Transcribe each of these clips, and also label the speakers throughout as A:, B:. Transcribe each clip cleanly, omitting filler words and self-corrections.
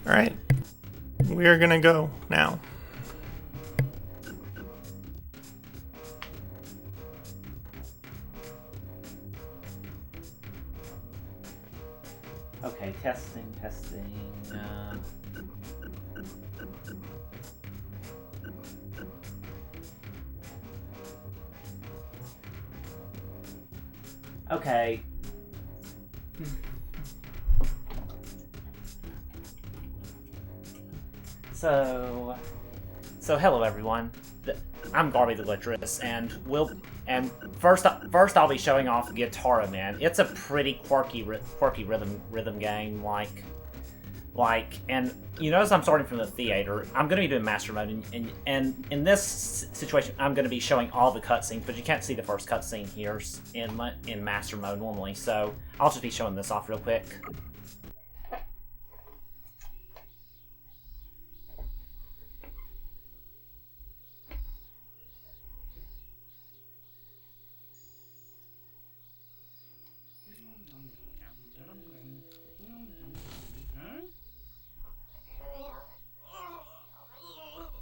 A: Alright, we are gonna go now.
B: Okay, testing. Okay. So hello everyone. I'm GarbiTheGlitcheress, and first I'll be showing off Gitaroo, man. It's a pretty quirky rhythm game, and you notice I'm starting from the theater. I'm gonna be doing master mode, and in this situation I'm gonna be showing all the cutscenes, but you can't see the first cutscene here in master mode normally. So I'll just be showing this off real quick.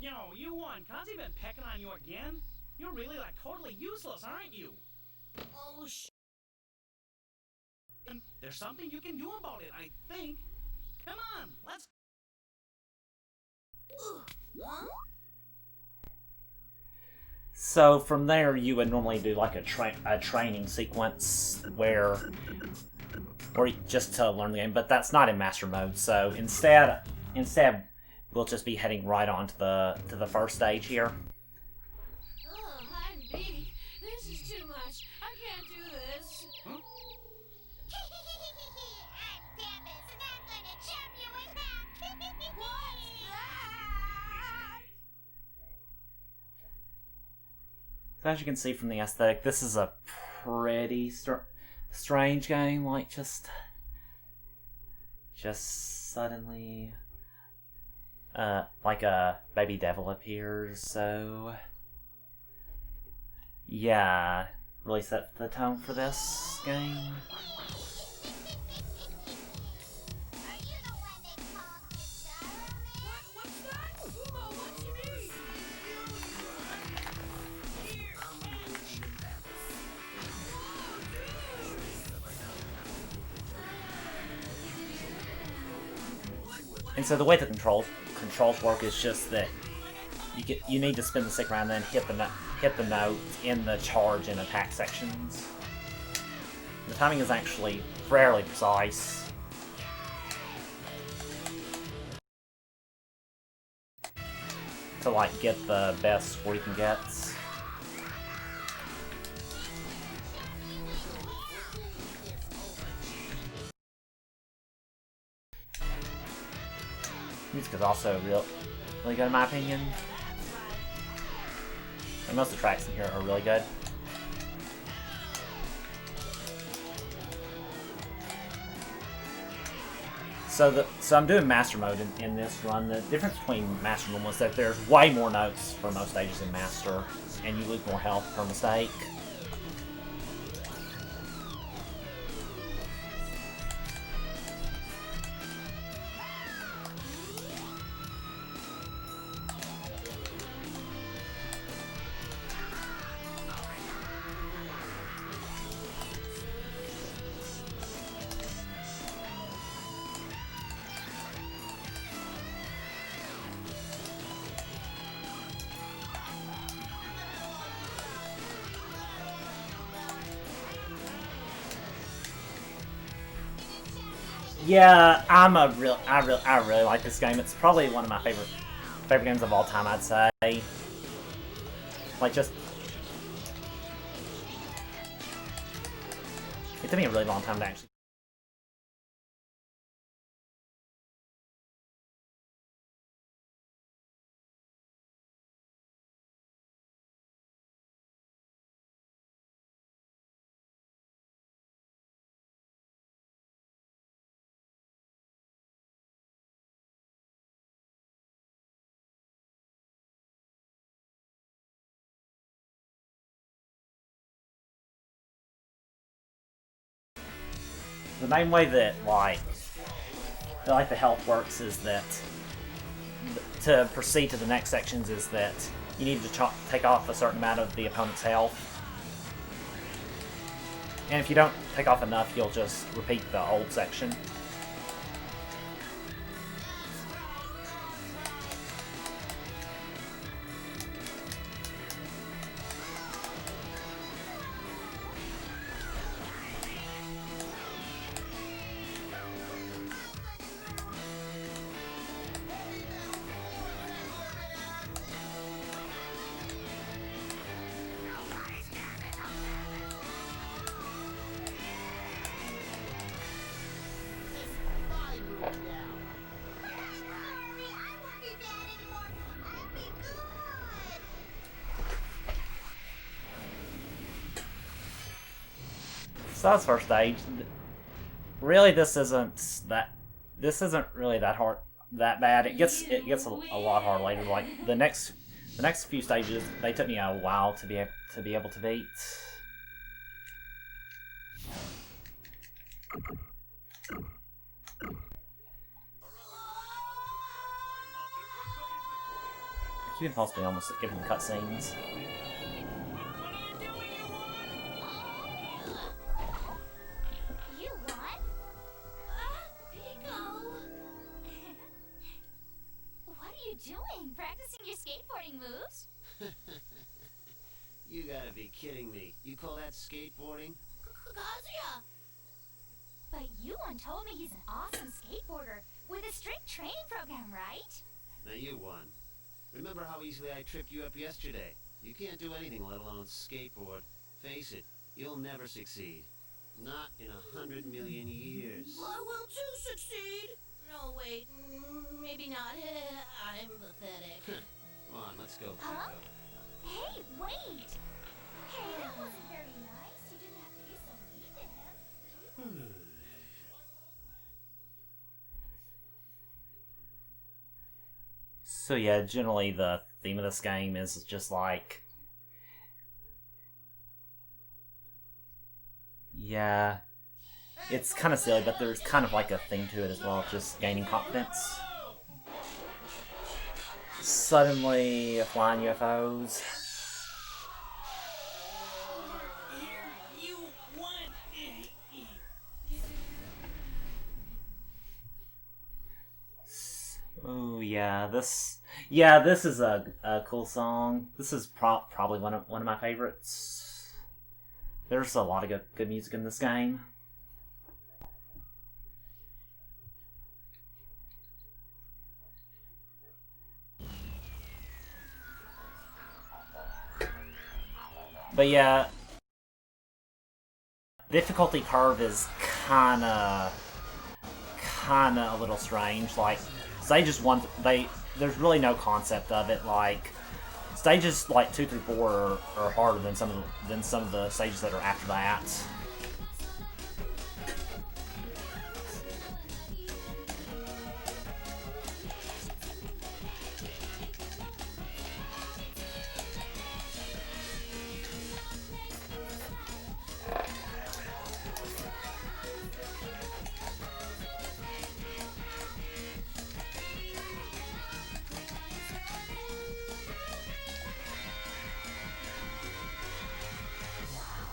C: Yo, you won. Kazi been pecking on you again? You're really, like, totally useless, aren't you? Oh, there's something you can do about it, I think. Come on, let's... Huh?
B: So from there, you would normally do like a training sequence where just to learn the game, but that's not in master mode. So instead, we'll just be heading right on to the first stage here.
D: Oh, I'm big. This is too much. I can't do this.
C: Huh?
D: I'm Davis, and I'm gonna chop you in half. What's that?
B: So as you can see from the aesthetic, this is a pretty strange game. Like just suddenly, like a baby devil appears. So yeah, really set the tone for this game.
D: Are you the one they call Gitaroo? What's that? Oh, what you mean?
B: And so the way the controls work is just that you need to spin the stick around and then hit the note in the charge and attack sections. The timing is actually fairly precise. To like get the best score you can get. Music is also really good in my opinion. And most of the tracks in here are really good. So I'm doing master mode in this run. The difference between master and normal is that there's way more notes for most stages in master, and you lose more health per mistake. Yeah, I really like this game. It's probably one of my favorite games of all time, I'd say. Like just it took me a really long time to actually. The main way that like the health works is that to proceed to the next sections is that you need to take off a certain amount of the opponent's health. And if you don't take off enough, you'll just repeat the old section. So that's first stage. Really, this isn't really that hard, that bad. It gets a lot harder later. Like the next few stages, they took me a while to be able to beat. I keep possibly almost giving the cutscenes.
D: Practicing your skateboarding moves?
E: You gotta be kidding me. You call that skateboarding?
D: Kazuya! But Yuan told me he's an awesome skateboarder with a strict training program, right?
E: Now you won. Remember how easily I tripped you up yesterday? You can't do anything, let alone skateboard. Face it, you'll never succeed. Not in 100 million years.
F: I will too succeed. No, wait, maybe not. I'm pathetic.
E: Come on, let's go,
D: Huh?
E: Chico.
D: Hey, wait! Hey, that wasn't very nice. You didn't have to be so mean to him.
B: So yeah, generally the theme of this game is just like... Yeah... It's kind of silly, but there's kind of like a thing to it as well, just gaining confidence. Suddenly, flying UFOs. Oh yeah, this is a cool song. This is probably one of my favorites. There's a lot of good music in this game. But yeah, difficulty curve is kinda a little strange. Like stages 1, there's really no concept of it. Like stages like 2 through 4 are harder than some of the stages that are after that.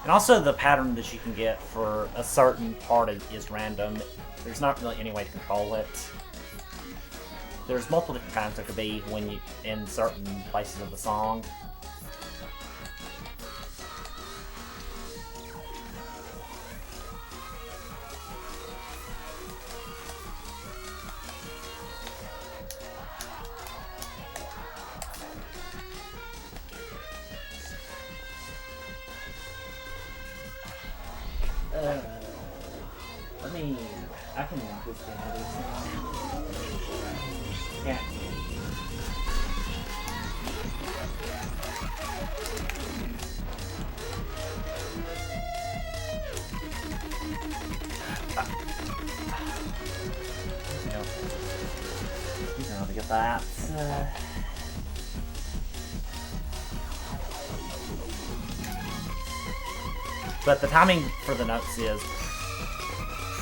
B: And also the pattern that you can get for a certain part is random. There's not really any way to control it. There's multiple different patterns there could be when you in certain places of the song. I can walk this down. Yeah. You know how to get that. But the timing for the notes is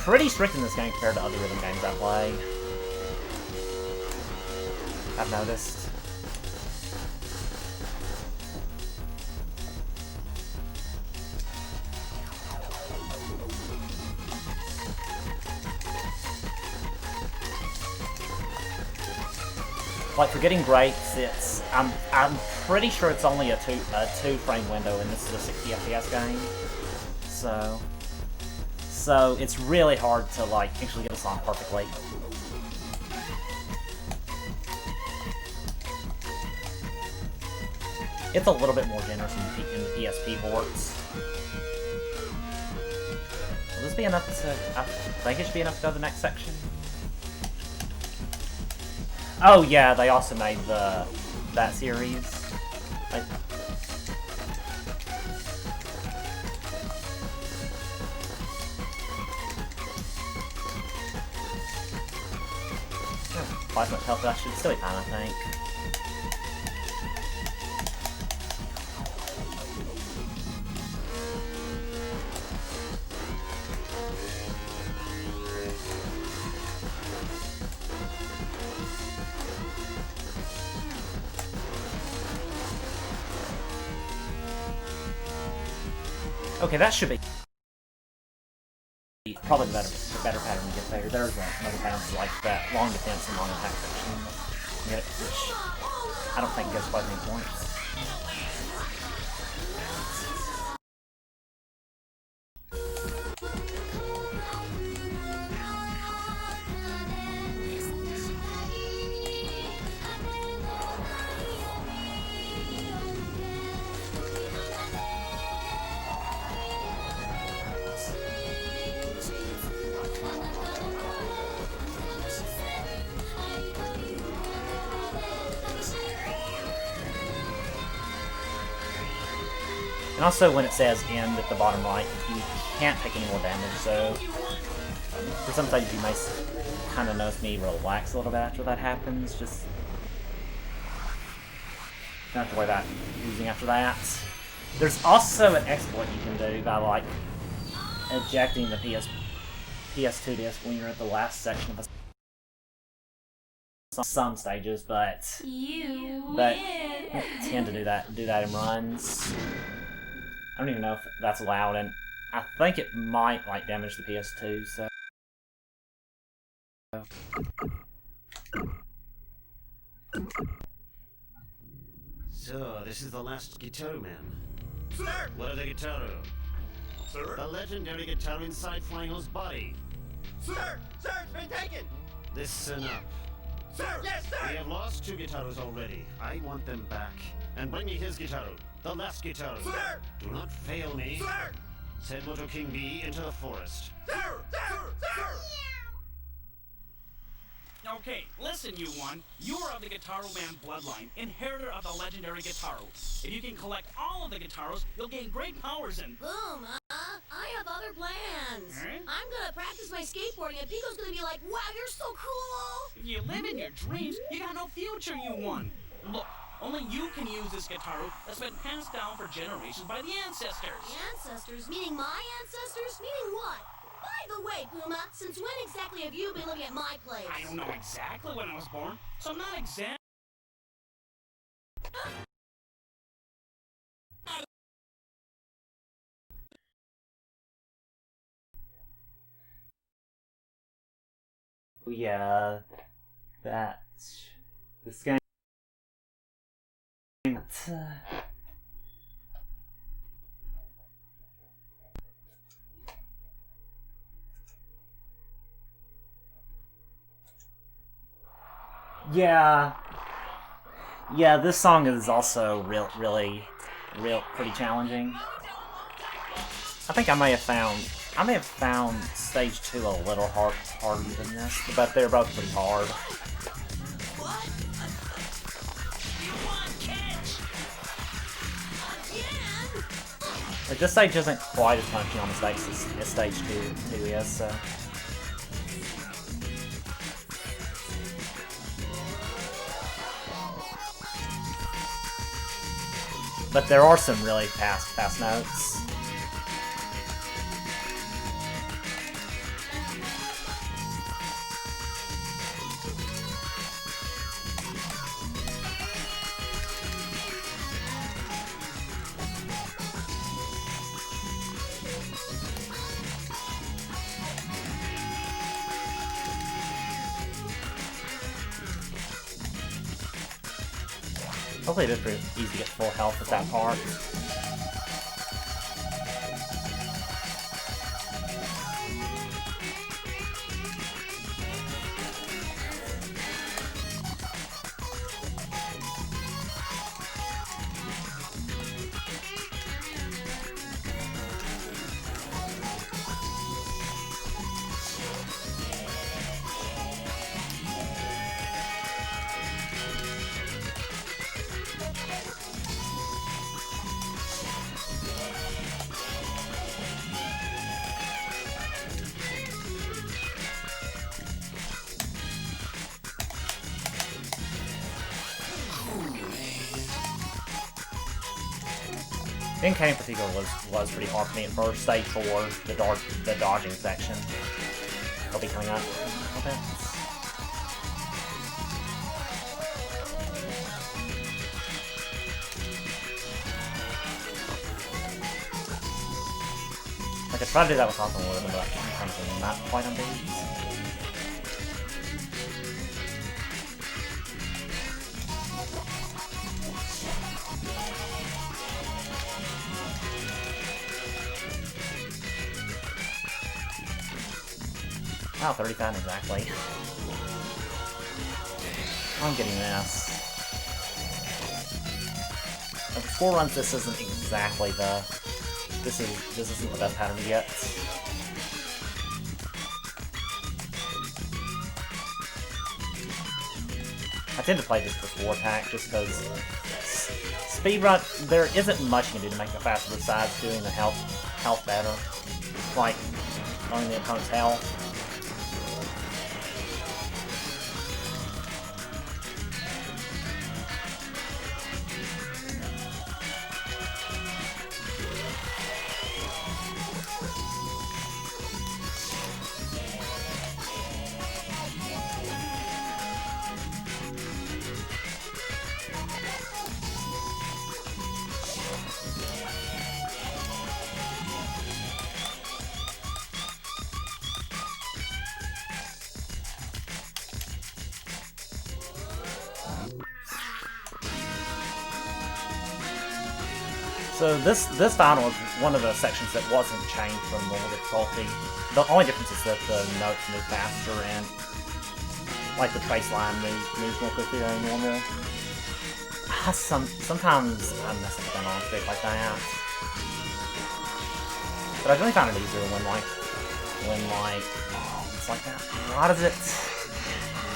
B: pretty strict in this game compared to other rhythm games I play. I've noticed. Like for getting breaks, I'm pretty sure it's only a two frame window, and this is a 60 FPS game. So it's really hard to like actually get a song perfectly. It's a little bit more generous in the PSP ports. Will this be enough to... I think it should be enough to go to the next section. Oh yeah, they also made that series. Twice much health, that should still be fine, I think. Okay, that should be probably the better pattern to get there. There's another bounce like that long defense and long attack section, which I don't think gives quite many points. And also, when it says end at the bottom right, you can't take any more damage, so for some stages you may kind of notice me relax a little bit after that happens, just don't have to worry about losing after that. There's also an exploit you can do by, like, ejecting the PS2 disc when you're at the last section of some stages, but tend to do that in runs. I don't even know if that's allowed, and I think it might, like, damage the PS2, so...
E: So, this is the last Gitaroo man.
G: Sir!
E: What of the Gitaroo?
G: Sir?
E: The legendary Gitaroo inside Flango's body.
G: Sir! Sir, it's been taken!
E: Listen up.
G: Sir! Yes,
E: We
G: sir!
E: have lost 2 Gitaroos already. I want them back. And bring me his Gitaroo. The last Gitaroo.
G: Sir!
E: Do not fail me.
G: Sir!
E: Send Moto King B into the forest.
G: Sir! Sir! Sir!
C: Okay, listen, you one. You are of the Gitaroo Man bloodline, inheritor of the legendary Gitaroo. If you can collect all of the Gitaroos, you'll gain great powers and...
F: Boom, I have other plans.
C: Huh?
F: I'm gonna practice my skateboarding and Pico's gonna be like, wow, you're so cool!
C: If you live in your dreams, you got no future, you one. Look, only you can use this Gitaroo that's been passed down for generations by the ancestors.
F: The ancestors? Meaning my ancestors? Meaning what? By the way, Puma, since when exactly have you been living at my place?
C: I don't know exactly when I was born, so I'm not exact.
B: Yeah, that's... this game... Yeah, this song is also really pretty challenging. I think I may have found stage 2 a little harder than this, but they're both pretty hard.
F: What? You want catch? Again?
B: Like, this stage isn't quite as punchy on the stage as stage 2 is, so... But there are some really fast notes. Hopefully it is pretty easy to get full health with that part. Game in particular was pretty hard for me at first. Stage 4, the dodging section. It'll be coming up. Okay. I could try to do that with constant rhythm, but I'm not quite on these. Oh, 35 exactly. I'm getting this. At 4 runs, this isn't exactly the... This isn't the best pattern to get. I tend to play just for 4 attack, just because speedrun, there isn't much you can do to make it faster besides doing the health better. Like, knowing the opponent's health. So this final is one of the sections that wasn't changed from normal difficulty. The only difference is that the notes move faster and like the trace line moves more quickly than normal. Sometimes I mess up on stick like that. But I really found it easier when it's like that. Why does it?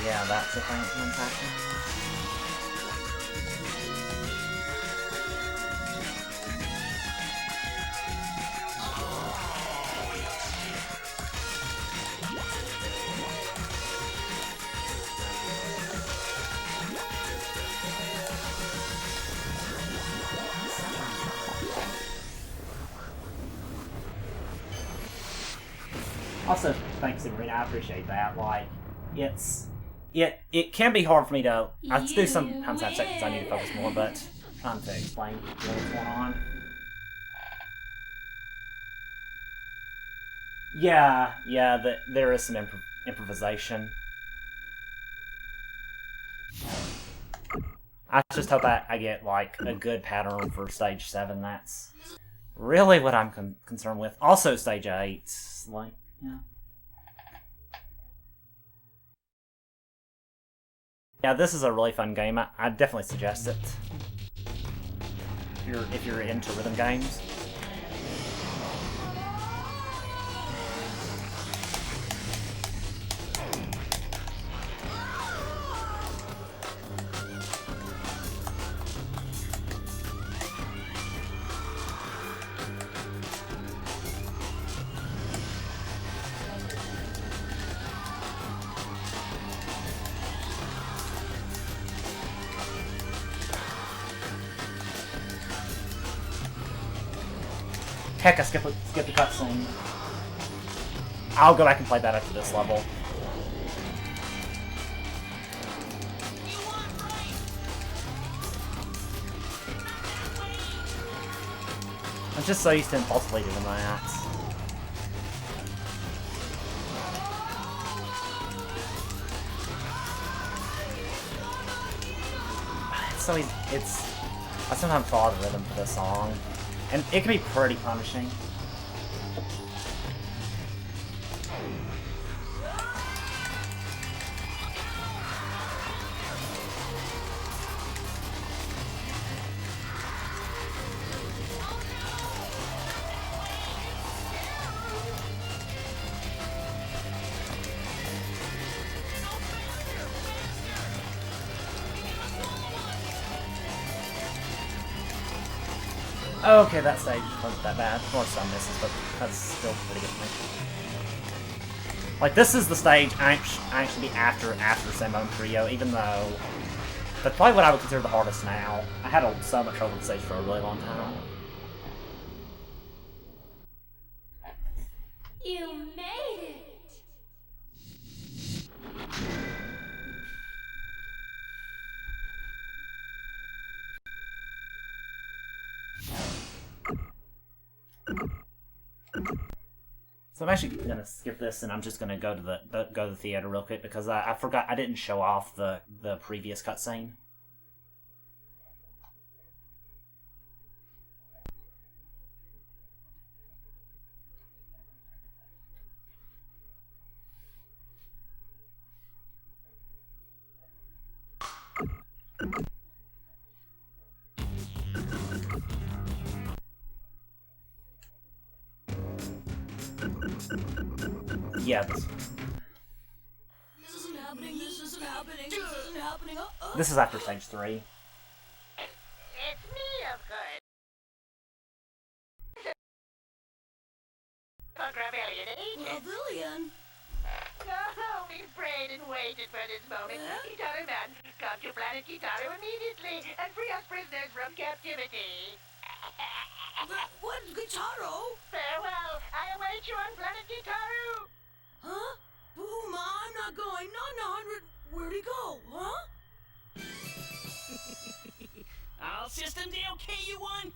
B: Yeah, that's the thing that's impacting. Also, thanks, Sabrina. I appreciate that. Like, it can be hard for me to. I do sometimes have sections I need to focus more, but trying to explain what's going on. Yeah. There is some improvisation. I just hope I get like a good pattern for stage 7. That's really what I'm concerned with. Also, stage 8, like. Yeah, this is a really fun game. I definitely suggest it. If you're into rhythm games. Heck, I skipped the cutscene. I'll go back and play that after this level. I'm just so used to impulsively doing that. so it's... I sometimes follow the rhythm for this song, and it can be pretty punishing. Okay, that stage wasn't that bad. More some misses, but that's still pretty good for me. Like, this is the stage actually after Sambone Trio, even though that's probably what I would consider the hardest now. I had so much trouble with the stage for a really long time.
D: You made it!
B: So I'm actually gonna skip this, and I'm just gonna go to the theater real quick because I forgot I didn't show off the previous cutscene. Yeah,
F: This isn't happening, this isn't happening, this isn't happening.
B: this is after stage 3.
H: It's me, of course. Gravillion agent.
F: Pavilion?
H: Oh, we've prayed and waited for this moment. Gitaroo Man, come to planet Gitaroo immediately and free us prisoners from captivity.
F: What? Gitaroo?
H: Farewell. I await you on planet Gitaroo.
F: Huh? Puma, I'm not going. Not in 100. Where'd he go? Huh?
C: All systems okay, you won.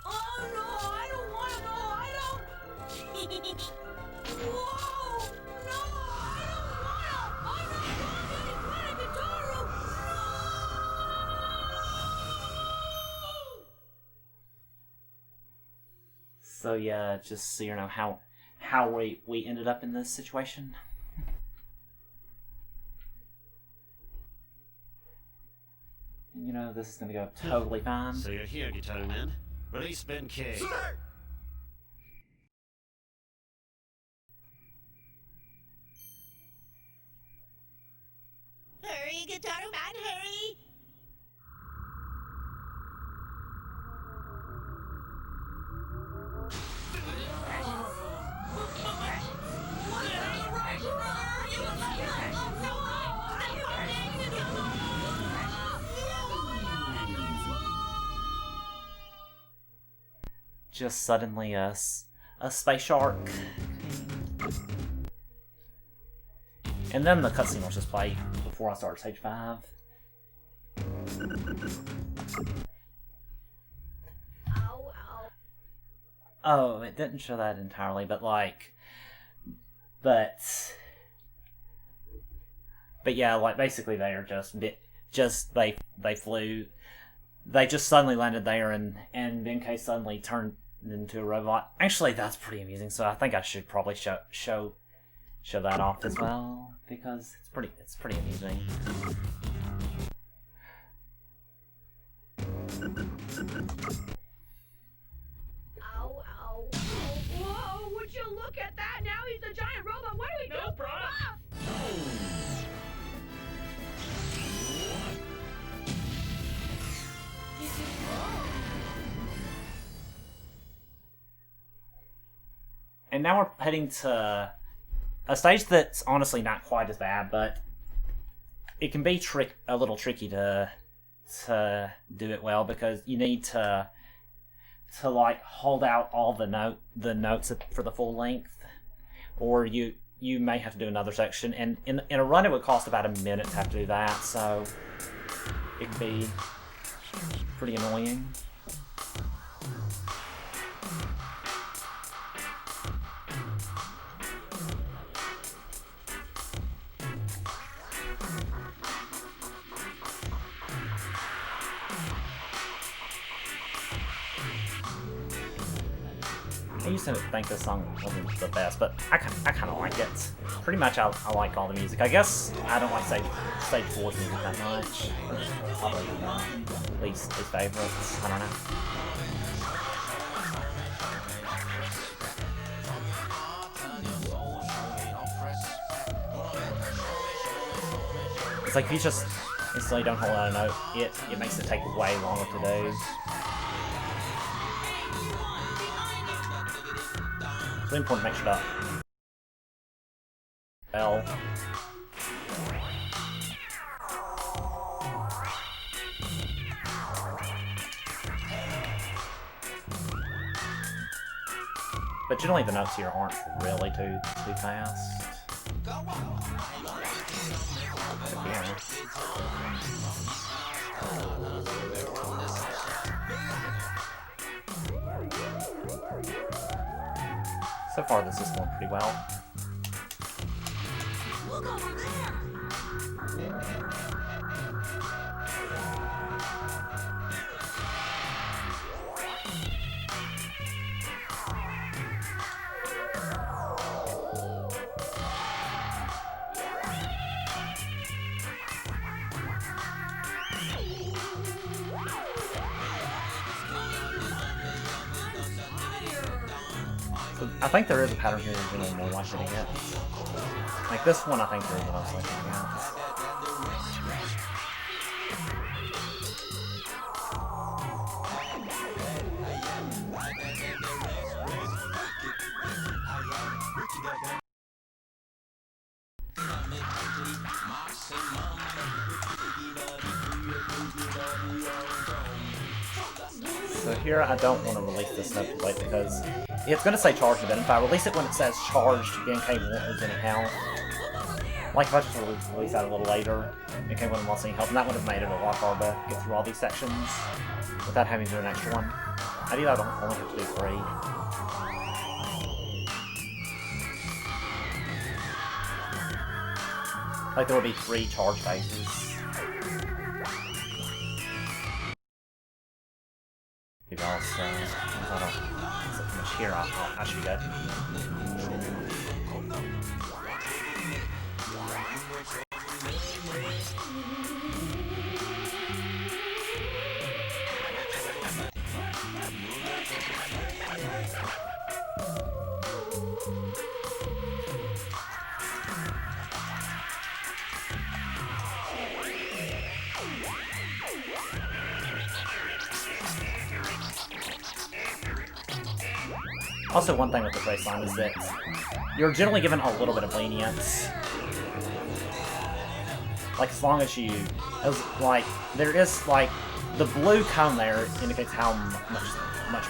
F: Oh no, I don't want to go. I don't. Whoa! No, I don't want to. I'm not going to any Gitaroo. No!
B: So yeah, just so you know how we ended up in this situation. You know, this is gonna go totally fine.
E: So you're here, Gitaroo Man. Release Ben K.
G: Sir!
F: Hurry, Gitaroo Man, hurry!
B: Just suddenly a space shark. And then the cutscene will just play before I start stage 5.
F: Ow, ow.
B: Oh, it didn't show that entirely, but like, but yeah, like basically they are they flew, they just suddenly landed there, and Benkei suddenly turned into a robot. Actually, that's pretty amusing. So I think I should probably show that off as well because it's pretty amusing.
F: Ow, ow. Whoa, would you look at that? Now he's a giant robot. What do we do?
C: No problem.
B: And now we're heading to a stage that's honestly not quite as bad, but it can be a little tricky to do it well because you need to like hold out all the notes for the full length, or you may have to do another section. And in a run, it would cost about a minute to have to do that, so it can be pretty annoying. I used to think this song wasn't the best, but I kind of like it. Pretty much, I like all the music. I guess I don't like Stage 4's music that much. Probably least favorites. I don't know. It's like if you just instantly don't hold out a note, it makes it take way longer to do. It's really important to make sure that L. But generally the notes here aren't really too fast. Yeah. So far this is going pretty well.
F: Look over there!
B: So I think there is a pattern here you're generally more likely to get. Like this one, I think there is what I was looking at. So here I don't want to release this note too late because it's going to say charged event. If I release it when it says charged, BNK won't lose any health. Like if I just release that a little later, BNK wouldn't lost any health, and that would have made it a lot harder to get through all these sections without having to do an extra one. Ideally I don't only have to do 3. Like there would be 3 charge phases. Maybe also, I don't so much here, I should be good. Also, one thing with the race line is that you're generally given a little bit of lenience. Like, as long as you... like, there is, like... The blue cone there indicates how much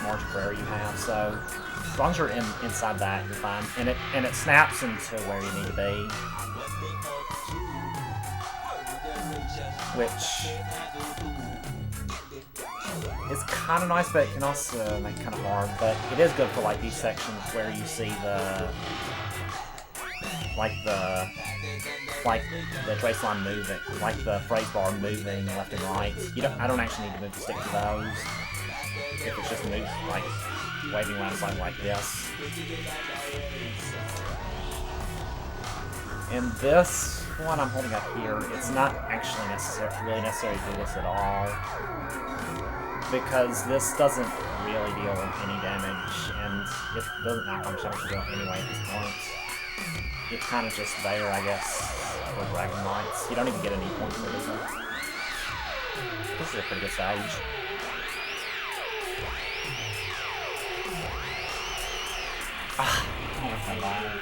B: margin for error you have, so... As long as you're inside that, you're fine. And it snaps into where you need to be. Which... is kind of nice, but it can also make it kind of hard. But it is good for like these sections where you see the trace line moving, like the phrase bar moving left and right. I don't actually need to move the stick to those. If it's just moves like waving around something like this. And this one I'm holding up here, it's not actually really necessary to do this at all. Because this doesn't really deal any damage, and it doesn't matter how much damage you do anyway at this point. It's kind of just there, I guess, for Dragon Lights. You don't even get any points for this one. This is a pretty good stage. Ah, oh my God.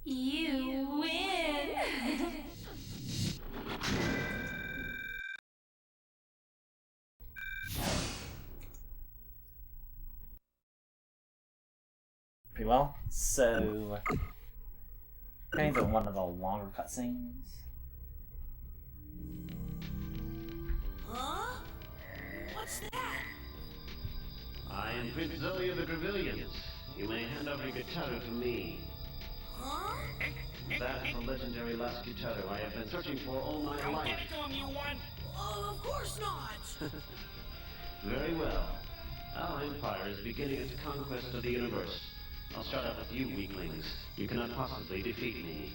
D: You win!
B: Pretty well. So, kind of one of the longer cutscenes.
F: Huh? What's that?
E: I am Prince Zoe of the Gravilians. you may hand over your Gitaroo to me.
F: Huh?
E: That is the legendary last Gitaroo I have been searching for all my
C: Don't
E: life.
C: give it to him, you one!
F: Oh, of course not.
E: Very well. Our empire is beginning its conquest of the universe. I'll start out with you weaklings. You cannot possibly defeat me.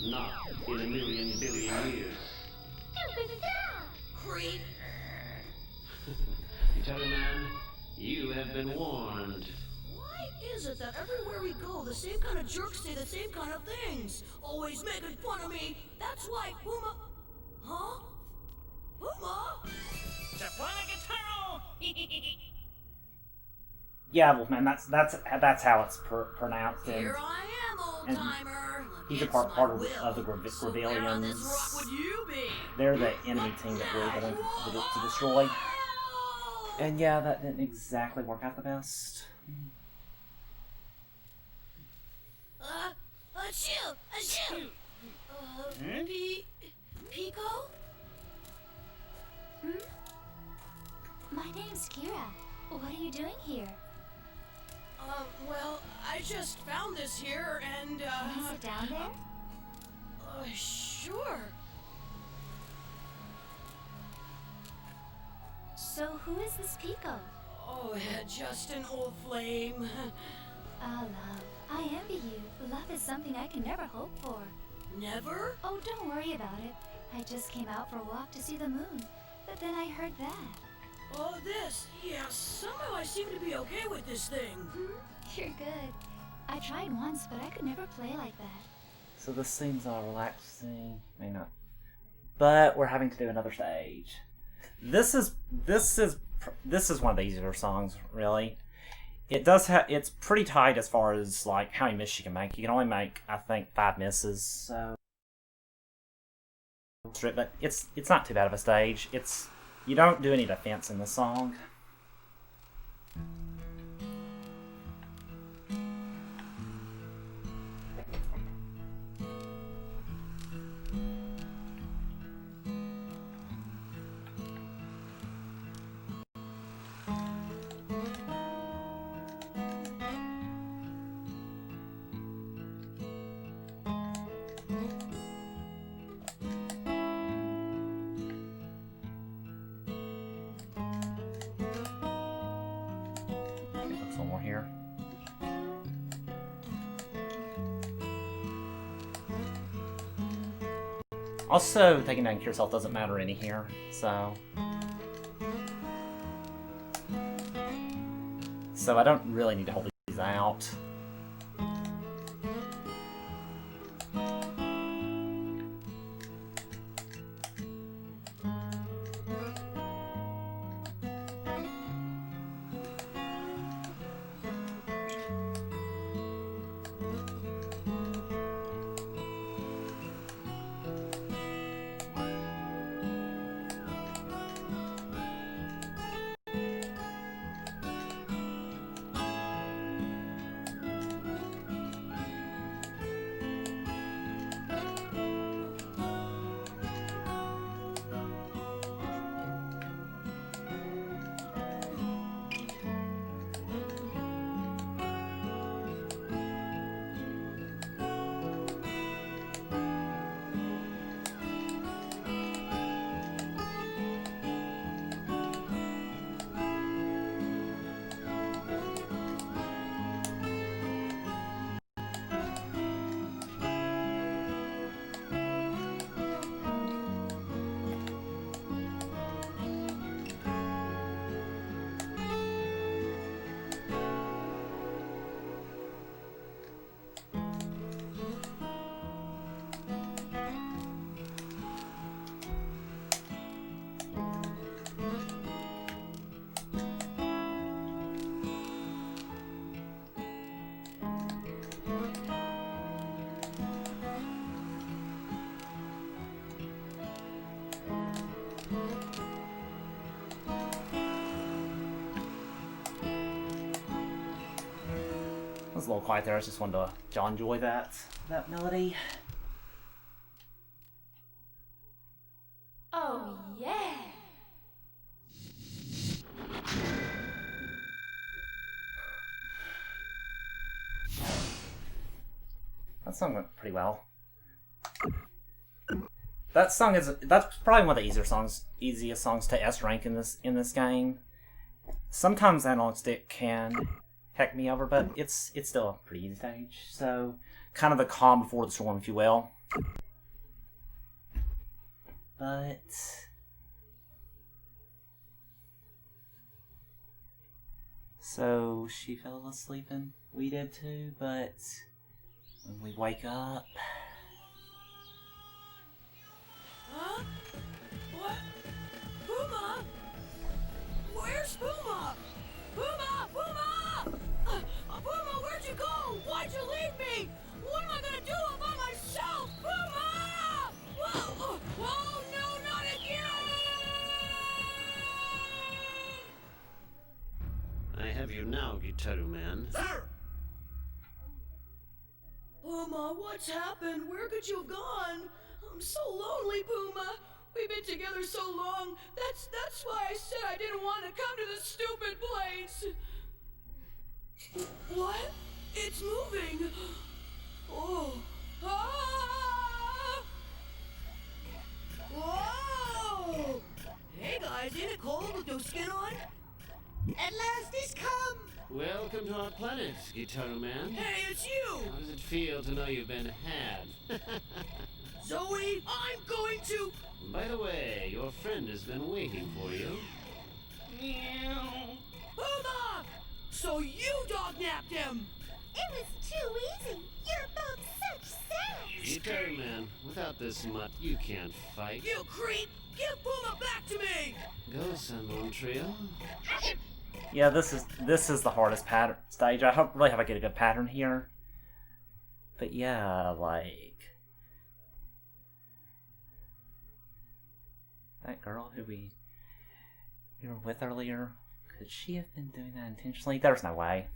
E: Not in a million billion years.
F: Creep.
E: Gitaroo Man, you have been warned.
F: Why is it that everywhere we go, the same kind of jerks say the same kind of things? Always making fun of me. That's why Puma... Huh? Puma?
B: Yeah, Wolfman, that's how it's pronounced. And
F: Here I am, old timer.
B: he's a part of the Rebellions.
F: Would you be?
B: They're the enemy team that we're going to destroy. And yeah, that didn't exactly work out the best.
F: Achoo! Pico?
D: My name's Kira. What are you doing here?
F: Well, I just found this here and,
D: Can I sit down there?
F: Sure.
D: So who is this Pico?
F: Oh, just an old flame.
D: Ah, love. I envy you. Love is something I can never hope for.
F: Never?
D: Oh, don't worry about it. I just came out for a walk to see the moon. But then I heard that.
F: Oh, this. Yeah, somehow I seem to be okay with this thing.
D: You're good. I tried once, but I could never play like that.
B: So this seems all relaxing. May not. But we're having to do another stage. This is one of the easier songs, really. It does have. It's pretty tight as far as like how many misses you can make. You can only make, I think, 5 misses. So, but it's not too bad of a stage. You don't do any defense in the song. One more here. Also, taking down yourself doesn't matter any here, so I don't really need to hold these out. It was a little quiet there. I just wanted to enjoy that melody.
D: Oh, yeah!
B: song went pretty well. That's probably one of the easiest songs to S rank in this game. Sometimes analog stick can heck me over, but it's still a pretty easy stage. So kind of the calm before the storm, if you will. But so she fell asleep and we did too, but when we wake up.
F: Huh? What? Puma? Where's Puma? Puma! Puma! Puma, where'd you go? Why'd you leave me? What am I gonna do all by myself? Puma! Whoa! Oh no, not again!
E: I have you now, Gitaroo Man.
G: Sir!
F: Puma, what's happened? Where could you have gone? I'm so lonely, Puma. We've been together so long. That's why I said I didn't want to come to this stupid place. What? It's moving. Oh. Ah! Whoa! Hey guys, ain't it cold with no skin on?
H: At last he's come!
E: Welcome to our planet, Gitaroo Man.
F: Hey, it's you!
E: How does it feel to know you've been had?
F: Zoe, I'm going to...
E: By the way, your friend has been waiting for you.
F: Puma! So you dog-napped him!
D: It was too easy. You're both such saps.
E: Gitaroo Man, without this mutt, you can't fight.
F: You creep! Give Puma back to me!
E: Go, Sunbone Trio.
B: Yeah, this is the hardest pattern stage. I really hope I get a good pattern here. But yeah, like that girl who we were with earlier, could she have been doing that intentionally? There's no way.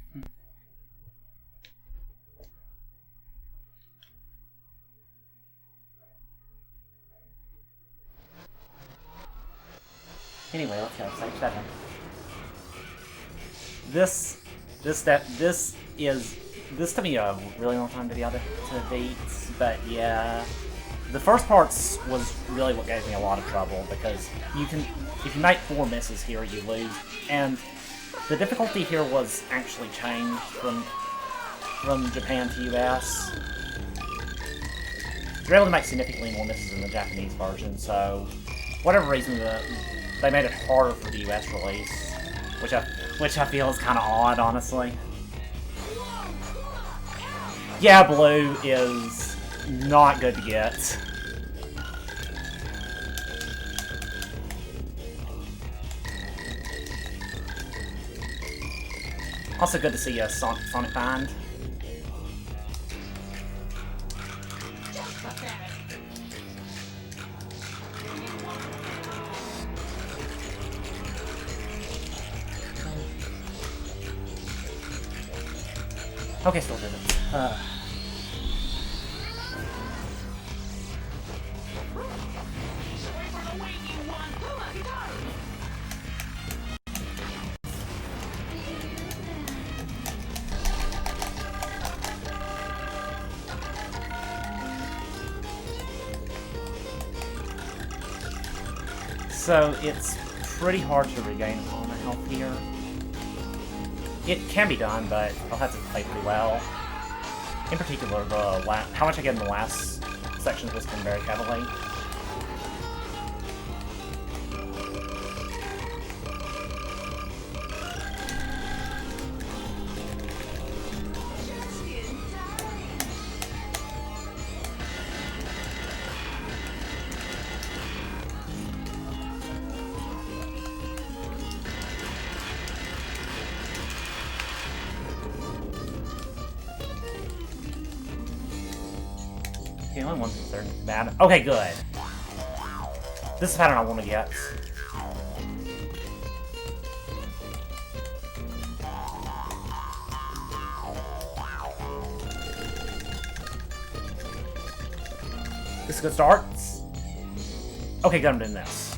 B: Anyway, let's go. Stage 7. This took me a really long time to be able to beat, but yeah, the first parts was really what gave me a lot of trouble because if you make 4 misses here, you lose, and the difficulty here was actually changed from Japan to US. You're able to make significantly more misses in the Japanese version, so whatever reason they made it harder for the US release, which I feel is kind of odd, honestly. Yeah, blue is not good to get. Also good to see a Sonic Band. Okay, still did it. So it's pretty hard to regain all my health here. It can be done, but I'll have to play pretty well. In particular, how much I get in the last section of this can vary heavily. Okay, only one concern is bad. Okay, good. This is the pattern I want to get. This is a good start. Okay, good, I'm doing this.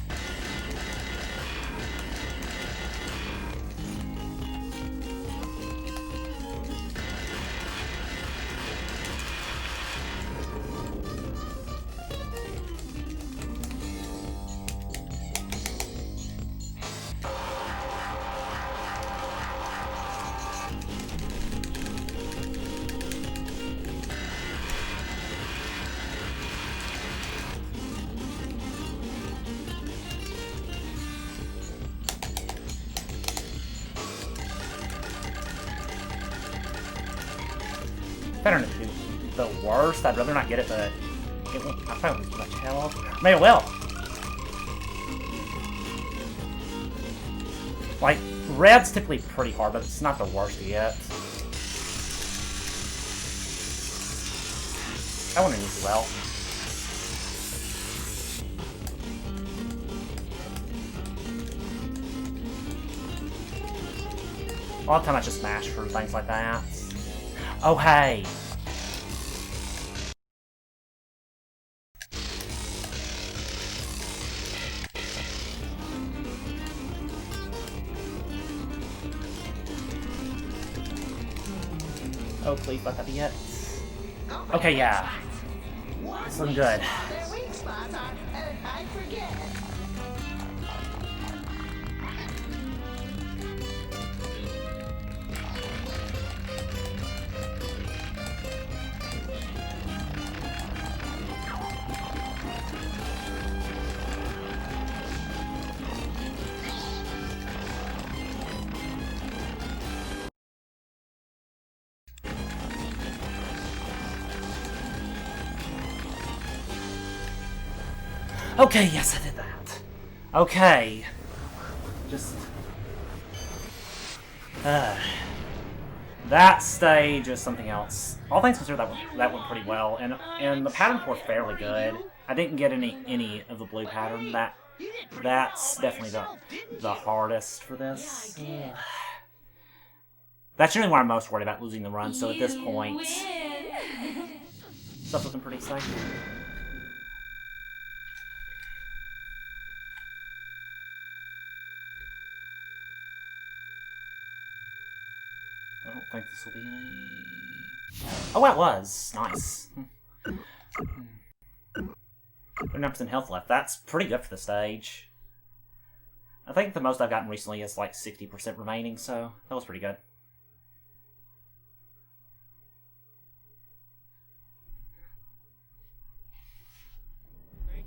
B: pattern is the worst. I'd rather not get it, but it won't, I probably lose much health. Maybe it will. Like, red's typically pretty hard, but it's not the worst to get. That one needs well. A lot of time I just smash for things like that. Oh, hey! Oh, please let that be it. Okay, yeah. It's looking good.
H: Their weak spots are, I forget.
B: Okay, yes, I did that. Okay. Just... that stage is something else. All things considered, that went pretty well, and the patterns were fairly good. I didn't get any of the blue pattern. That's definitely the hardest for this. That's generally what I'm most worried about, losing the run, so at this point... stuff's looking pretty safe. I don't think this will be any... Oh, it was! Nice. 39% health left. That's pretty good for the stage. I think the most I've gotten recently is like 60% remaining, so that was pretty good.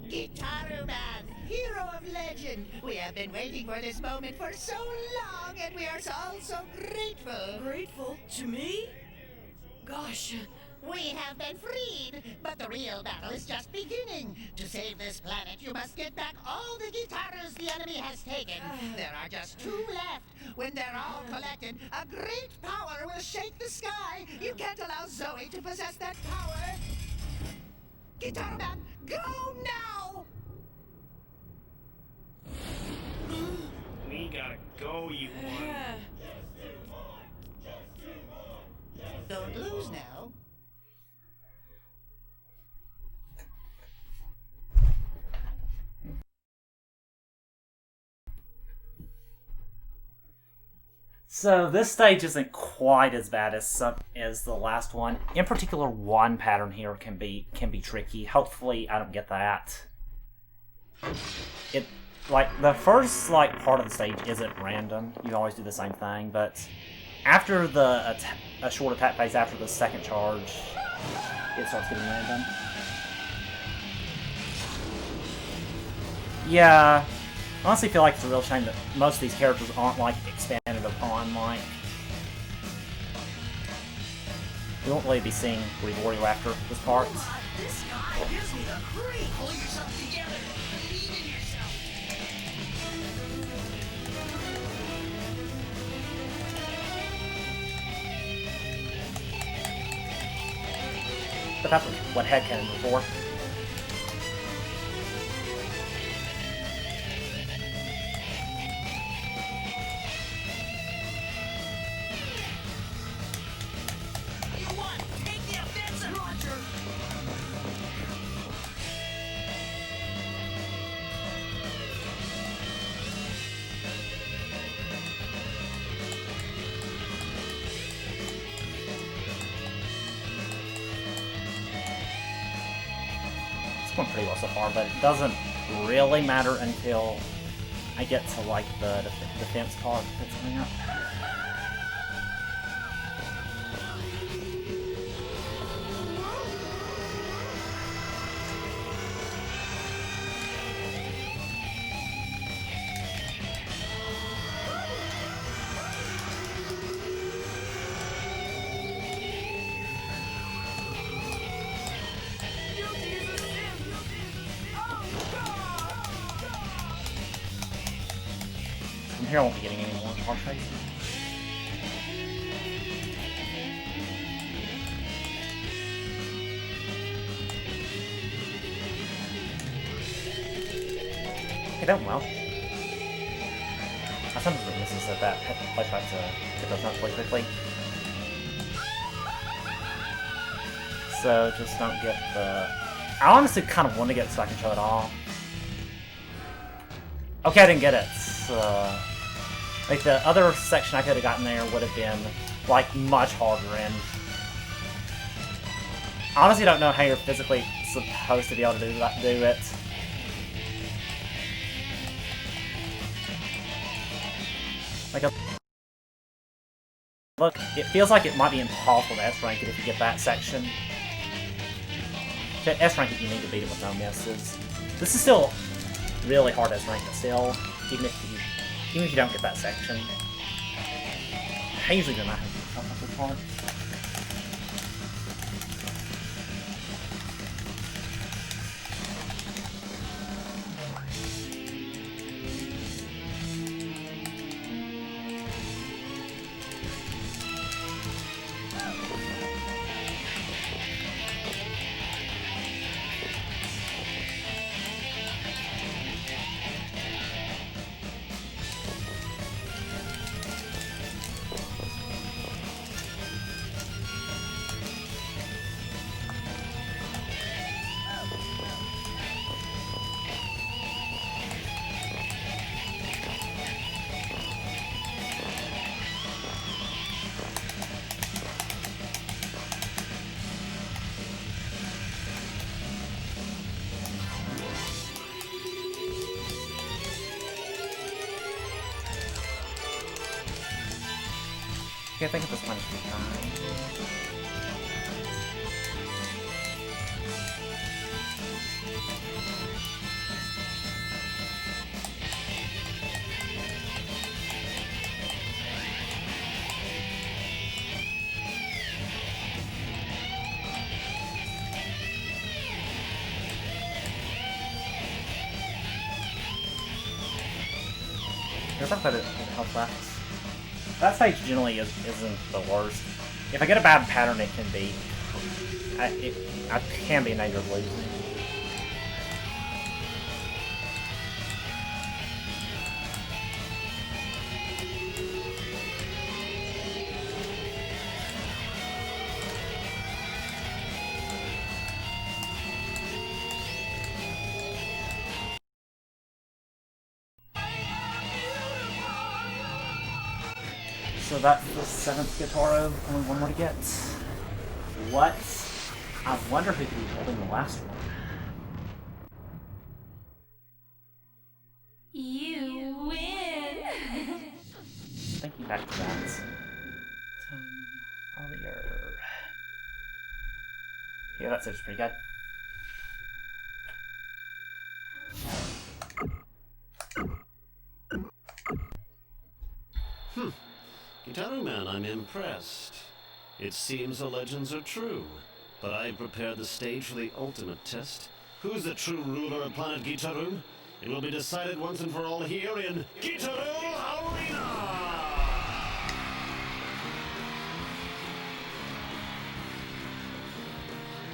H: Gitaroo Man, hero of legend. We have been waiting for this moment for so long, and we are all so grateful.
F: Grateful to me? Gosh,
H: We have been freed, but the real battle is just beginning. To save this planet, you must get back all the Gitaroos the enemy has taken. There are just 2 left. When they're all collected, a great power will shake the sky. You can't allow Zoe to possess that power. Gitaroo Man, go now!
C: We gotta go, you one.
H: Don't lose now.
B: So this stage isn't quite as bad as the last one. In particular, one pattern here can be tricky. Hopefully, I don't get that. It like the first part of the stage isn't random. You always do the same thing, but after a short attack phase after the second charge, it starts getting random. Yeah. I honestly feel like it's a real shame that most of these characters aren't expanded upon. We won't really be seeing Gregorio after this part.
F: this guy gives me the creep.
H: Pull yourself together. Believe in yourself.
B: But that's what headcanon before.
C: You won! Take the offensive! Roger!
B: It's going pretty well so far, but it doesn't really matter until I get to the defense part that's coming up. From here I won't be getting any more hard trades. Okay, that went well. I sometimes misses that I try to get those nuts really quickly. So just don't get the... I honestly kind of want to get it so I can show it off. Okay, I didn't get it. Like the other section I could have gotten there would have been like much harder, and I honestly don't know how you're physically supposed to be able to do it. Like look, it feels like it might be impossible to S-rank it if you get that section. To S-rank it, you need to beat it with no misses. This is still really hard to S-rank, but still, even if you don't get that section, I usually do not have to do something this hard. Okay, I think at this point it's fine. There's not that it helps left. That stage generally isn't the worst. If I get a bad pattern, it can be... I can be in danger of losing. So that's the 7th Gitaroo, only one more to get. What? I wonder who could be holding the last one.
D: You win!
B: Thinking back to that. Earlier. Yeah, that seems pretty good.
E: Gitaroo Man, I'm impressed. It seems the legends are true, but I've prepared the stage for the ultimate test. Who's the true ruler of planet Gitaroo? It will be decided once and for all here in Gitaroo Arena!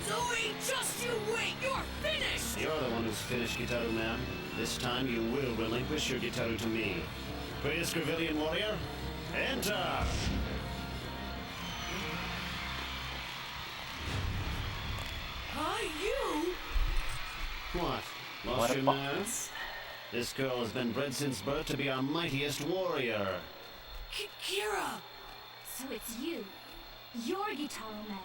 F: Zoe, just you wait! You're finished!
E: You're the one who's finished, Gitaroo Man. This time you will relinquish your Gitaroo to me. Greatest Gravillian warrior, enter!
F: Huh, you?
E: What? Lost
B: What a
E: your
B: boss.
E: nerve? This girl has been bred since birth to be our mightiest warrior.
F: Kira!
D: So it's you. You're Gitaroo Man.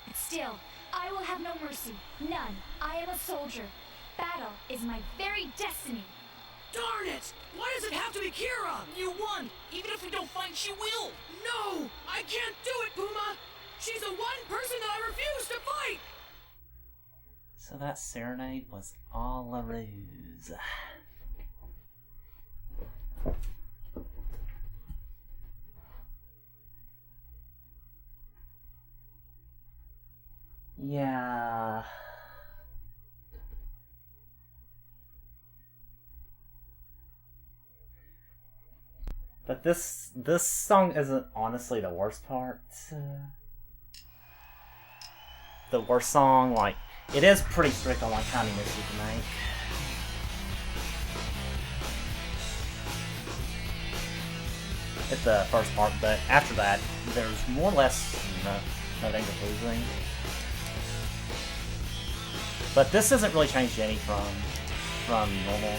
D: But still, I will have no mercy. None. I am a soldier. Battle is my very destiny.
F: Darn it! Why does it have to be Kira?
C: You won! Even if we don't fight, she will!
F: No! I can't do it, Puma! She's the one person that I refuse to fight!
B: So that serenade was all a ruse. Yeah. But this song isn't honestly the worst part. The worst song, like, it is pretty strict on like how many misses you can make. It's the first part, but after that, there's more or less no danger of losing. But this doesn't really change any from normal.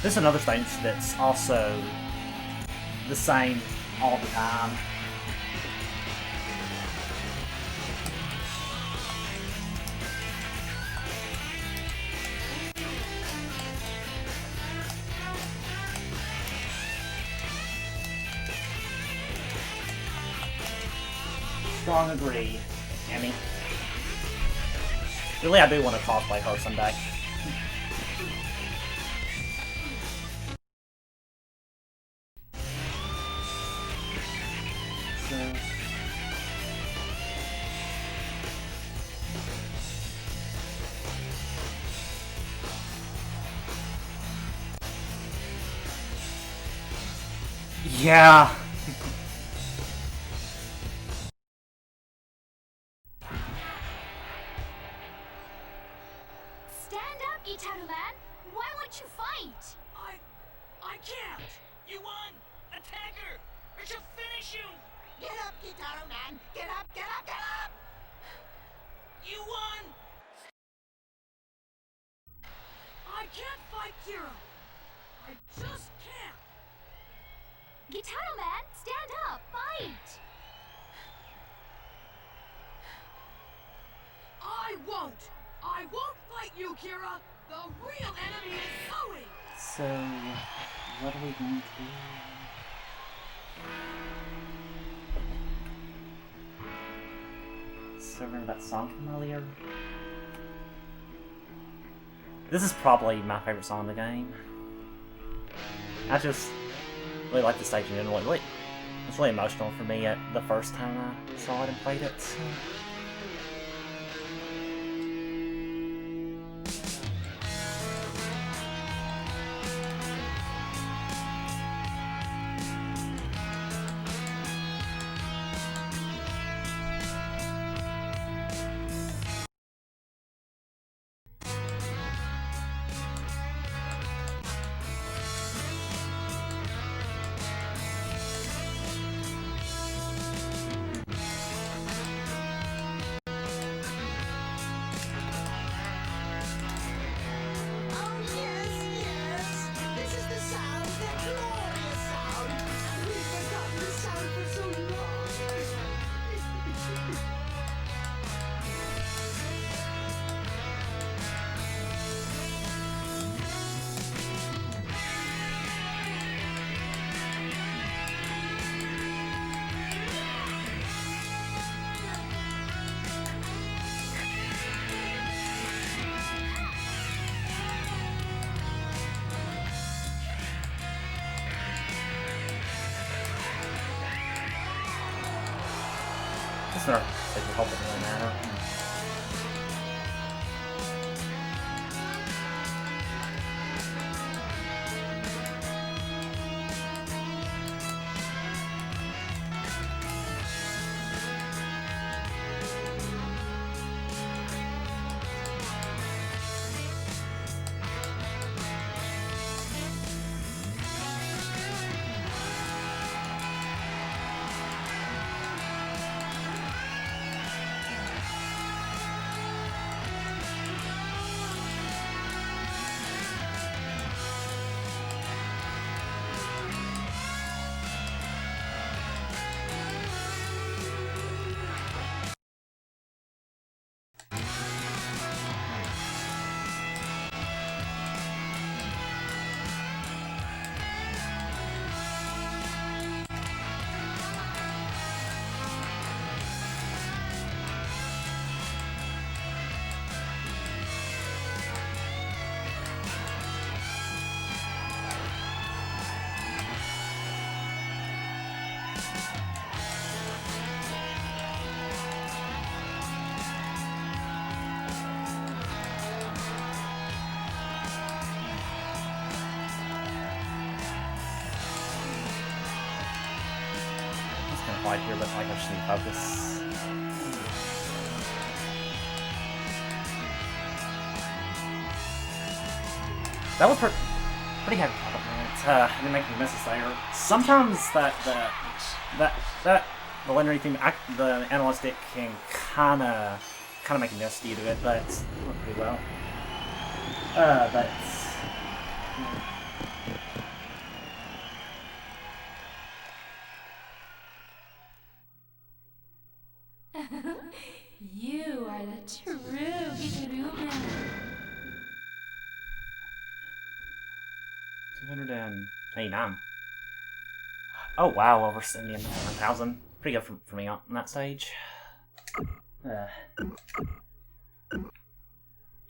B: This is another thing that's also the same all the time. Strong agree, Emmy. Really, I do want to cosplay her someday. Yeah.
D: Stand up, Gitaroo Man. Why won't you fight?
C: I can't. You won. Attack her, or she'll finish you.
H: Get up, Gitaroo Man! Get up, get up, get up!
C: You won.
F: I can't fight Kira. I just can't.
D: Gitaroo Man, stand up, fight!
F: I won't fight you, Kira. The real enemy is Zoe.
B: So, what are we going to do? So remember that song from earlier? This is probably my favorite song in the game. I just really like the stage in general. It's really emotional for me at the first time I saw it and played it. So.
H: Oh, yes, yes! This is the sound, the glorious sound! We've forgotten the sound for so long!
B: It's not like we hope it really matter. quite here, but like I just need focus. That was pretty heavy compliment. I didn't make any misses there. Sometimes the legendary theme, the analytic can kind of make a miss due to it, but it went pretty well. But.
D: You are the true Gitaroo man.
B: 289. Oh wow, over 70,000. Pretty good for me on that stage.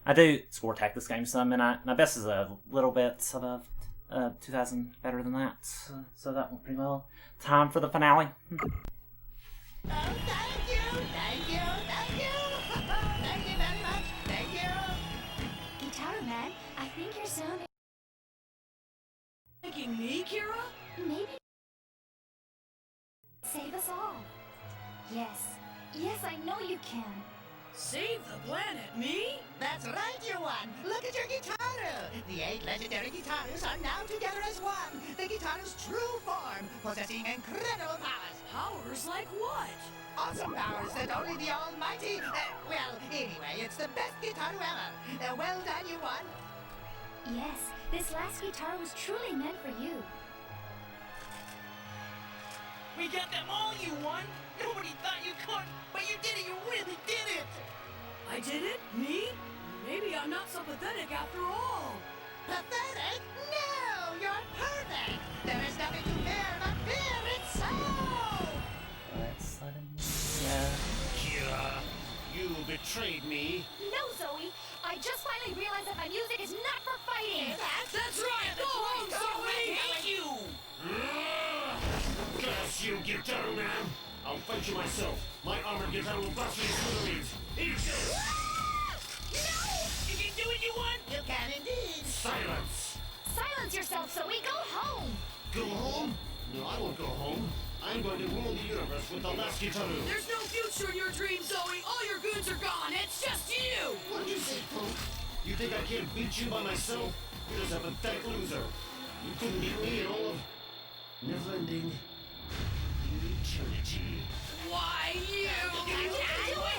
B: I do score tech this game some, and my best is a little bit above 2,000 better than that. So that went pretty well. Time for the finale.
H: Oh, thank you, thank you, thank you. Thank you very much, thank you.
D: Gitaroo man, I think you're sounding.
F: Thanking me, Kira?
D: Maybe. Save us all. Yes. Yes, I know you can.
F: Save the planet, me?
H: That's right, you won. Look at your Gitaroo. The 8 legendary Gitaroos are now together as one. The Gitaroo's true form, possessing incredible powers.
F: Powers like what?
H: Awesome powers that only the almighty... well, anyway, it's the best Gitaroo ever. Well done, you won.
D: Yes, this last Gitaroo was truly meant for you.
C: We got them all, you won! Nobody thought you could, but you did it! You really did it!
F: I did it? Me? Maybe I'm not so pathetic after all.
H: Pathetic? No, you're perfect. There is nothing to fear but fear itself.
B: Let's let him. Yeah.
E: Kira, you betrayed me.
D: No, Zoe! I just finally realized that my music is not for fighting!
F: That's right! Go home, Zoe!
C: Thank you!
E: Curse you, Gitaroo man! I'll fight you myself. My armored Gitaroo will blast you to smithereens. Eat this!
C: No! You can do it, you won!
H: You can indeed.
E: Silence!
D: Silence yourself, Zoe! Go home!
E: Go home? No, I won't go home. I'm going to rule the universe with the last Gitaroo.
F: There's no future in your dreams, Zoe! All your goons are gone! It's just you!
E: What did you say, Punk? You think I can't beat you by myself? You're just a pathetic loser. You couldn't beat me in all of... never-ending... eternity.
F: Why, you?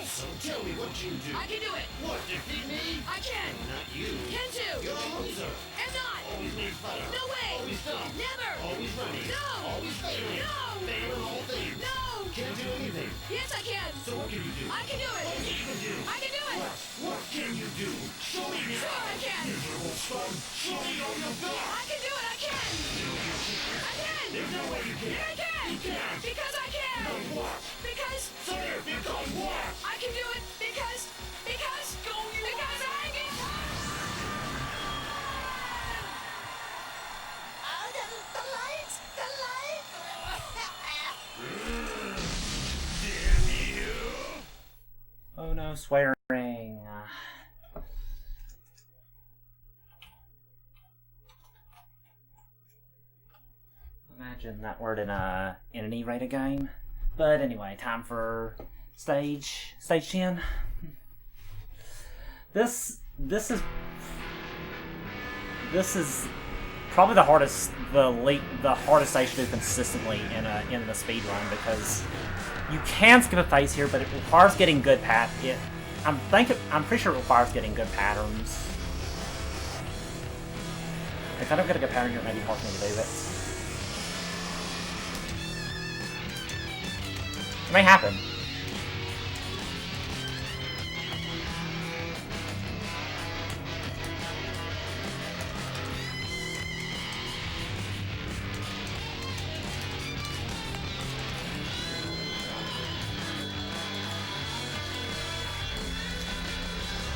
E: So tell me what you do.
F: I can do it!
E: What, defeat me?
F: I can!
E: Not you.
F: Can too!
E: You're a loser.
F: Am not!
E: Always made fun of.
F: No way!
E: Always dumb.
F: Never!
E: Always running.
F: No!
E: Always failing.
F: No!
E: Fail in all things.
F: No!
E: Can't do anything.
F: Yes, I can!
E: So what can you do?
F: I can do it!
E: What can you do?
F: I can do it!
E: What can you do? Show me now.
F: Sure I can!
E: Miserable scum. Show me all you've got.
F: I can do it! I can! I can!
E: There's no way you can.
F: I can!
E: You can.
F: Because I can!
E: Because what?
F: Because
E: Say it, because what?
F: I can do it! Because go you! Because I can!
H: Oh, the lights! The lights!
E: Damn you.
B: Oh no, swearing. Imagine that word in an E-rated game. But anyway, time for stage 10. This is probably the hardest stage to do consistently in the speed run, because you can skip a phase here, but it requires getting good I'm pretty sure it requires getting good patterns. If I don't get a good pattern here, it may be hard for me to do it. It may happen.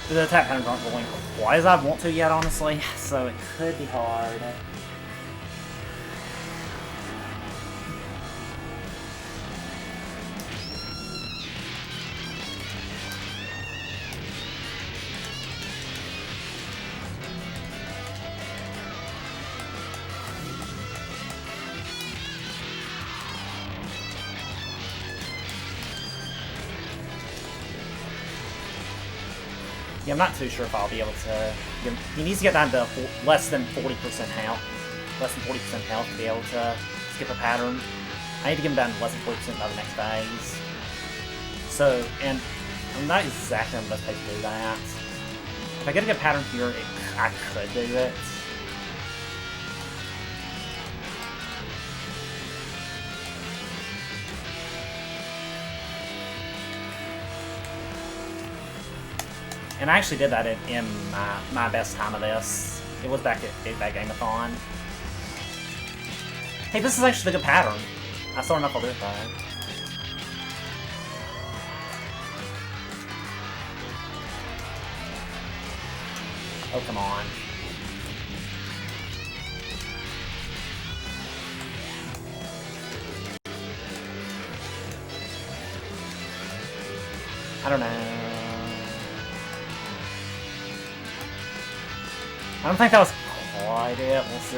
B: The attack patterns aren't going quite as I want to yet, honestly, so it could be hard. Yeah, I'm not too sure if I'll be able to... He needs to get down to less than 40% health. Less than 40% health to be able to skip a pattern. I need to get him down to less than 40% by the next phase. So, and I'm not exactly on the best place to do that. If I get a good pattern here, I could do it. And I actually did that in my best time of this. It was back at Big Bad Game-a-thon. Hey, this is actually a good pattern. I saw enough I'll do it though. Oh, come on. I don't know. I don't think that was quite it. We'll see.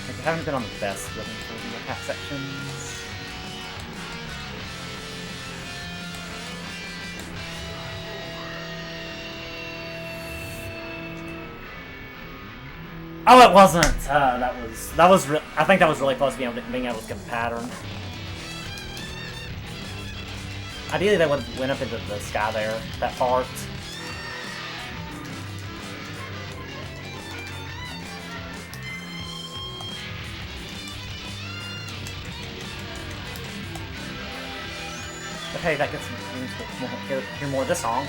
B: I haven't been on the best rhythm for the attack sections. Oh, it wasn't. I think that was really close to being able to skip the pattern. Ideally, they would have went up into the sky there, that part. But hey, that gets me to hear more of this song.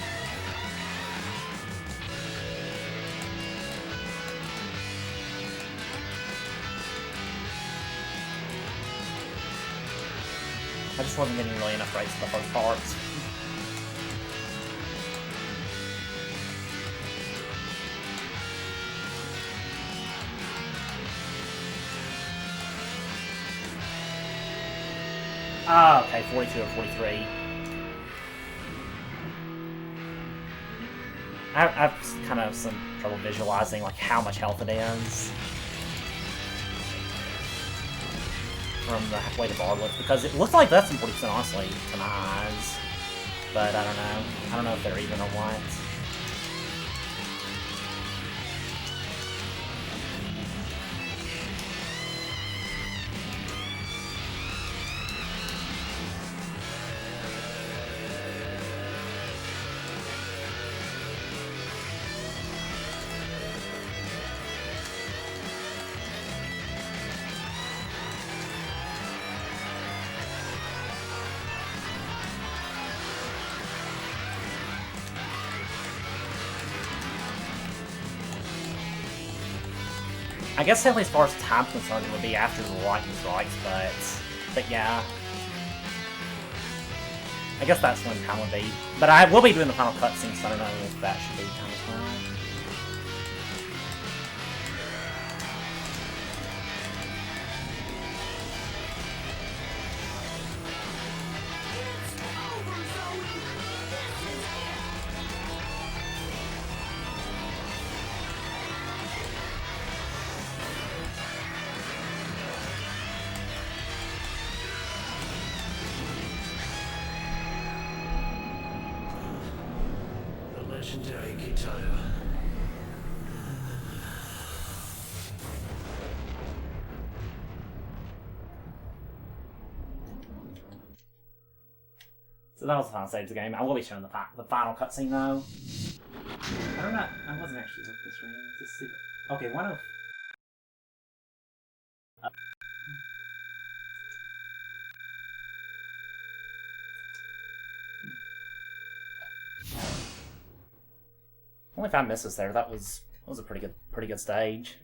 B: I just wasn't getting really enough rights to the first parts. Ah, okay, 42 or 43. I've kind of some trouble visualizing like how much health it is from the way the bar looks, because it looks like that's some 40% honestly to my eyes, but I don't know. I don't know if they're even or what. I guess definitely as far as time concerned, it would be after the lightning strikes, but yeah. I guess that's when time would be. But I will be doing the final cutscene, so I don't know if that should be time as well.
E: Legendary Gitaroo.
B: So that was the final stage of the game. I will be showing the final cutscene though. I don't know. I wasn't actually looking at this ring. Just see. Okay, 105. Only 5 misses there. That was a pretty good stage.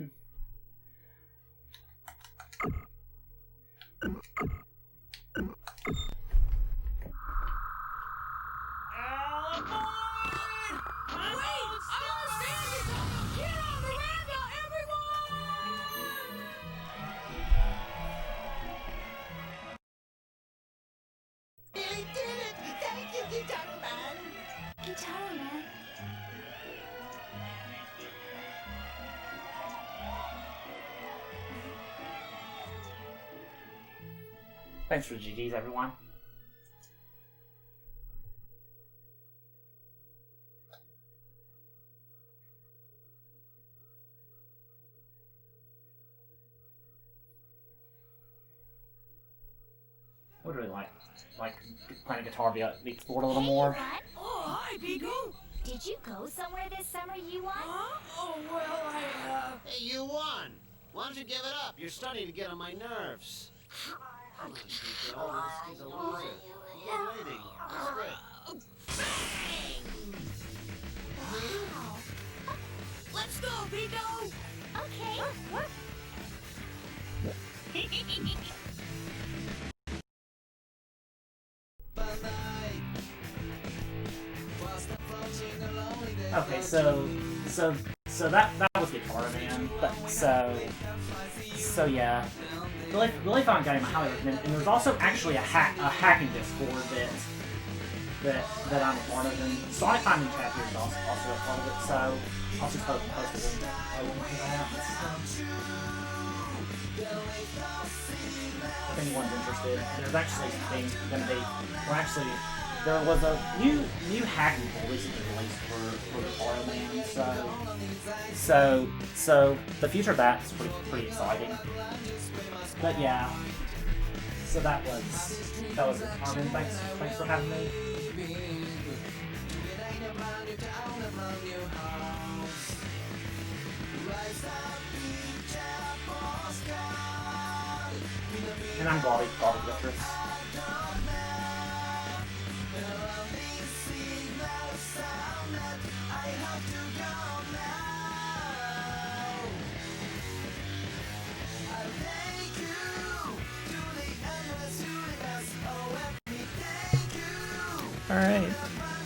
H: Really did it! Thank you, Gitaroo Man!
D: Gitaroo Man.
B: Thanks for the GGs, everyone. Would really like playing guitar be explored a little more.
D: Hey,
F: Oh, hi, Pico.
D: did you go somewhere this summer, you want?
F: Huh? Oh, well,
E: Hey, you won! Why don't you give it up? You're starting to get on my nerves. Come on, Pico. This kid's a loser. You're winning. That's great.
D: Wow.
F: let's go, Pico.
D: Okay.
B: Okay, so that was Guitar Man, but so yeah, really fun game. I highly recommend it. And there's also actually a hacking Discord that I'm a part of, and Sonic Finding Chapter is also a part of it. So I'll just post a link to that. If anyone's interested, there's actually there was a new hacking tool recently released for Guitar Man, so the future of that is pretty exciting. But yeah, so that was it. Carmen, thanks for having me. And I'm GarbiTheGlitcheress.
A: Alright,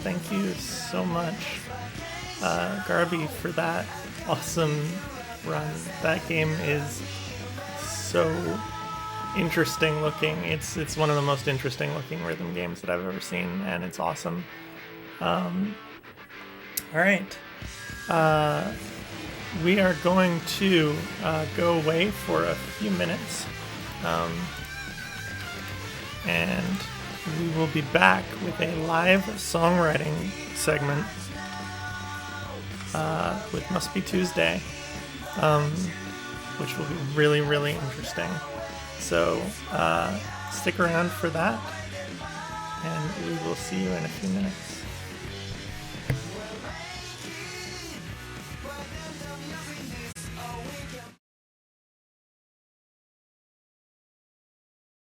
A: thank you so much, Garby, for that awesome run. That game is so interesting looking. It's one of the most interesting looking rhythm games that I've ever seen, and it's awesome. Alright, we are going to go away for a few minutes, and we will be back with a live songwriting segment with Must Be Tuesday, which will be really, really interesting. So stick around for that, and we will see you in a few minutes.